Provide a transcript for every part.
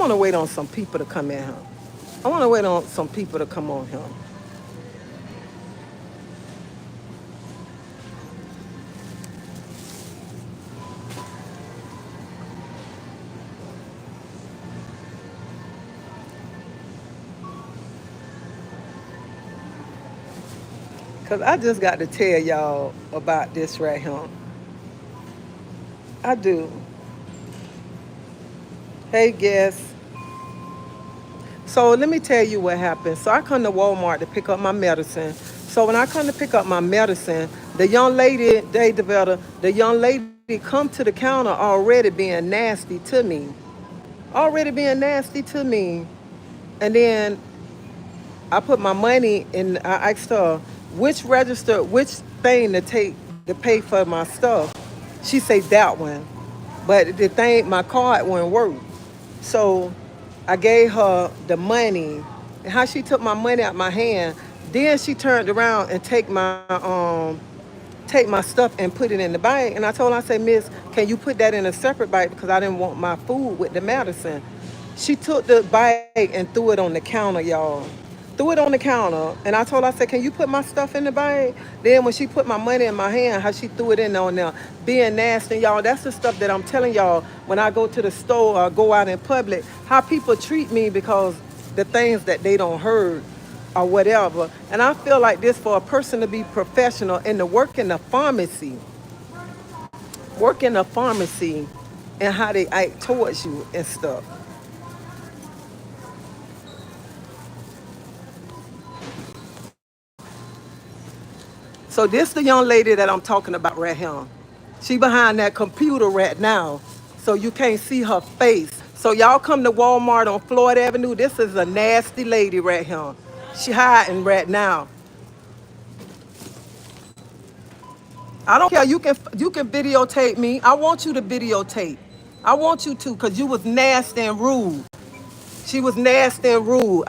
want to wait on some people to come in here. I want to wait on some people to come on here. Because I just got to tell y'all about this right here. I do. Hey, guests. So let me tell you what happened. So I come to Walmart to pick up my medicine. So when I come to pick up my medicine, the young lady, the young lady come to the counter already being nasty to me. Already being nasty to me. And then I put my money in, I asked her which register, which thing to take to pay for my stuff. She say that one. But the thing, my card wouldn't work. So I gave her the money. And how she took my money out my hand, then she turned around and take my stuff and put it in the bag. And I told her, I said, Miss, can you put that in a separate bag because I didn't want my food with the medicine. She took the bag and threw it on the counter, y'all. Threw it on the counter. And I told her, I said, can you put my stuff in the bag? Then when she put my money in my hand, how she threw it in on there, being nasty, y'all. That's the stuff that I'm telling y'all when I go to the store or go out in public, how people treat me because the things that they don't heard or whatever. And I feel like this for a person to be professional and to work in the pharmacy, and how they act towards you and stuff. So this the young lady that I'm talking about right here. She behind that computer right now, so you can't see her face. So y'all come to Walmart on Floyd Avenue. This is a nasty lady right here. She hiding right now. I don't care. You can videotape me. I want you to videotape. I want you to, cause you was nasty and rude. She was nasty and rude.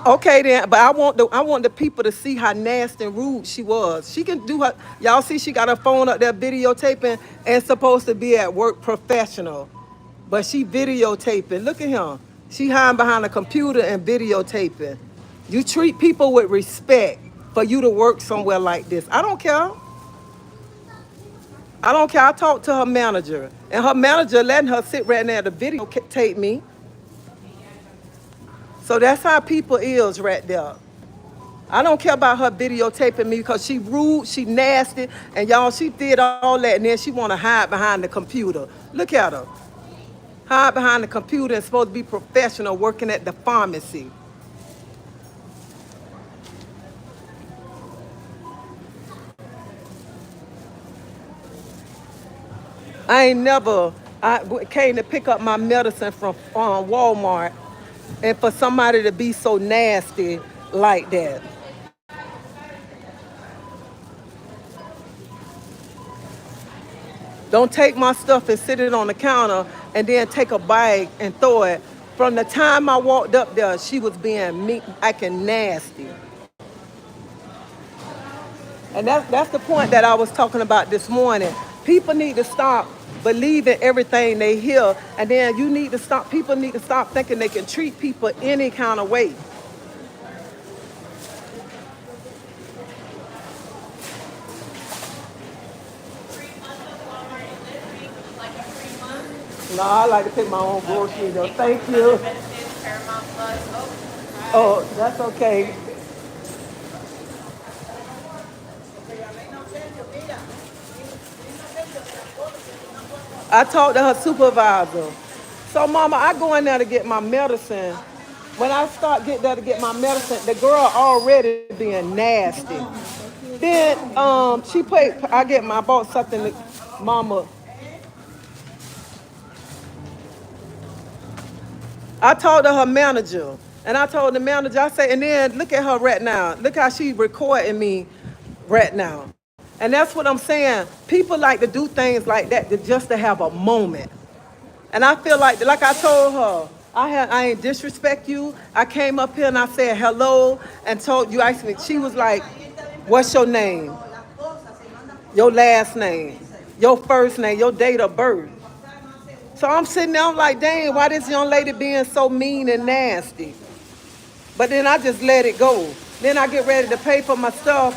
Okay then, but I want the people to see how nasty and rude she was. She can do her. Y'all see, she got her phone up there videotaping and supposed to be at work professional, but she videotaping. Look at him. She hiding behind a computer and videotaping. You treat people with respect for you to work somewhere like this. I don't care. I don't care. I talked to her manager, and her manager letting her sit right there to videotape me. So that's how people is right there. I don't care about her videotaping me because she rude, she nasty, and y'all, she did all that, and then she want to hide behind the computer. Look at her. Hide behind the computer and supposed to be professional working at the pharmacy. I came to pick up my medicine from Walmart, and for somebody to be so nasty like that. Don't take my stuff and sit it on the counter and then take a bag and throw it. From the time I walked up there, she was being mean, acting nasty. And that's the point that I was talking about this morning. People need to stop believing everything they hear, and then people need to stop thinking they can treat people any kind of way. No, I like to pick my own groceries though. Thank you. Oh, that's okay. I talked to her supervisor. So, Mama, I go in there to get my medicine. When I start getting there to get my medicine, the girl already being nasty. Then I bought something to Mama. I talked to her manager, and I told the manager, I said, and then look at her right now. Look how she recording me right now. And that's what I'm saying. People like to do things like that just to have a moment. And I feel like I told her, I ain't disrespect you. I came up here and I said hello and told you, asked me, she was like, what's your name? Your last name, your first name, your date of birth. So I'm sitting there, I'm like, dang, why this young lady being so mean and nasty? But then I just let it go. Then I get ready to pay for my stuff.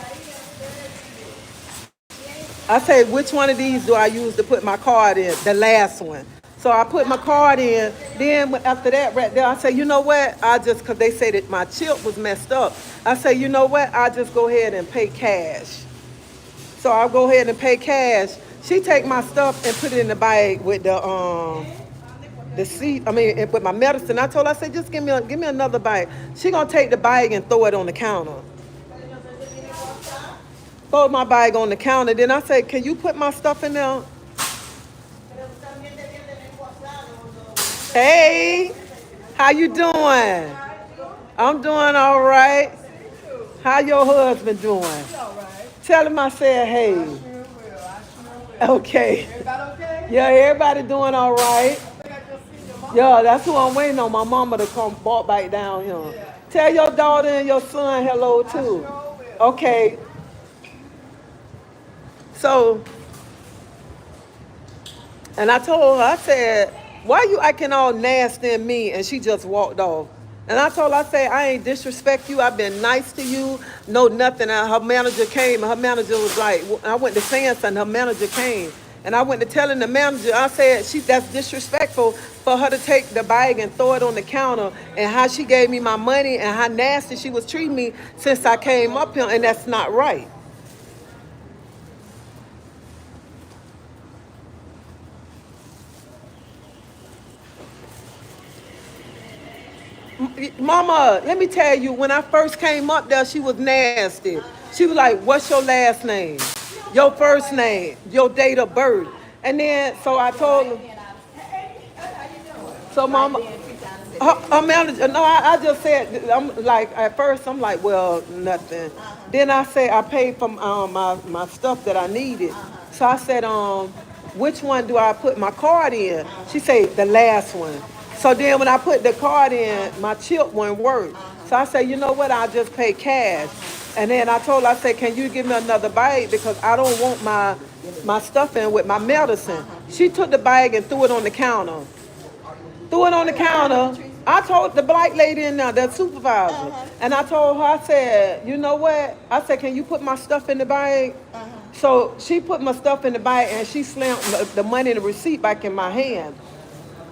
I say, which one of these do I use to put my card in? The last one. So I put my card in. Then after that, right there, I say, you know what? I just, because they say that my chip was messed up. I say, you know what? I just go ahead and pay cash. So I'll go ahead and pay cash. She take my stuff and put it in the bag with the seat. I mean, with my medicine. I told her, I said, just give me another bag. She gonna take the bag and throw it on the counter. Throw my bag on the counter. Then I said, can you put my stuff in there? Hey, how you doing? I'm doing all right. How your husband doing? Tell him I said hey. Okay. Everybody okay? Yeah, everybody doing all right. Yeah, that's who I'm waiting on. My mama to come walk back down here. Tell your daughter and your son hello too. Okay. So, and I told her, I said, why you acting all nasty and mean? And she just walked off. And I told her, I said, I ain't disrespect you. I've been nice to you. No, nothing. And her manager came, and her manager was like, I went to saying something, her manager came. And I went to telling the manager, I said, that's disrespectful for her to take the bag and throw it on the counter, and how she gave me my money and how nasty she was treating me since I came up here, and that's not right. Mama, let me tell you, when I first came up there, she was nasty. She was like, what's your last name? Your first name, your date of birth. And then, so I told her, so mama, her manager, no, I just said, I'm like, at first, I'm like, well, nothing. Then I said, I paid for my stuff that I needed. So I said, which one do I put my card in? She said, the last one. So then when I put the card in, my chip wouldn't work. So I said, you know what, I'll just pay cash. And then I told her, I said, can you give me another bag? Because I don't want my stuff in with my medicine. She took the bag and threw it on the counter. Threw it on the counter. I told the black lady in there, the supervisor, and I told her, I said, you know what? I said, can you put my stuff in the bag? So she put my stuff in the bag, and she slammed the money and the receipt back in my hand.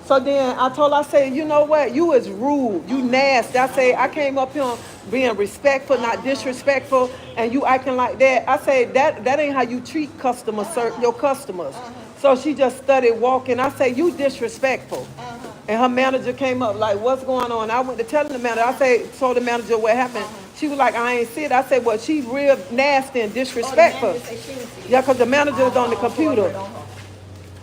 So then I told her, I said, you know what? You is rude. You nasty. I said, I came up here being respectful, not disrespectful, and you acting like that. I said, that ain't how you treat your customers. So she just started walking. I said, you disrespectful. And her manager came up like, what's going on? I went to tell the manager. I said, told the manager what happened. She was like, I ain't see it. I said, well, she's real nasty and disrespectful. Yeah, because the manager was on the computer.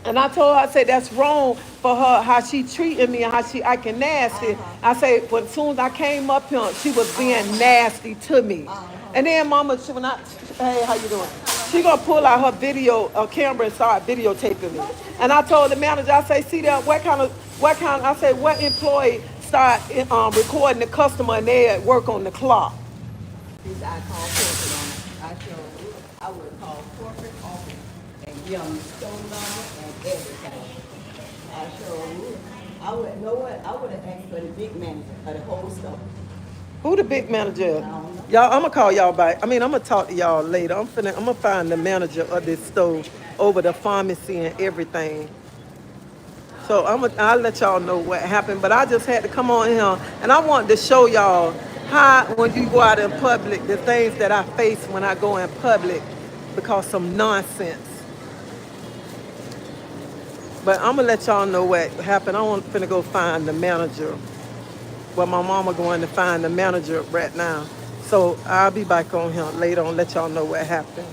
And I told her, I said, that's wrong for her, how she treating me and how she acting nasty. I said, but as soon as I came up here, she was being nasty to me. And then mama, hey, how you doing? She gonna pull out her camera and start videotaping me. And I told the manager, I say, see that, I say, what employee start recording the customer and they at work on the clock? I called corporate on it. I would have called corporate office and give them the store number and everything. I sure would. I would know what? I would have asked for the big manager of the whole store. Who the big manager is? Y'all, I'm gonna call y'all back. I'm gonna talk to y'all later. I'm gonna find the manager of this store over the pharmacy and everything. So I'll let y'all know what happened. But I just had to come on here, and I wanted to show y'all how, when you go out in public, the things that I face when I go in public because some nonsense. But I'm gonna let y'all know what happened. I'm finna go find the manager. Well, my mama going to find the manager right now. So I'll be back on here later on, let y'all know what happened.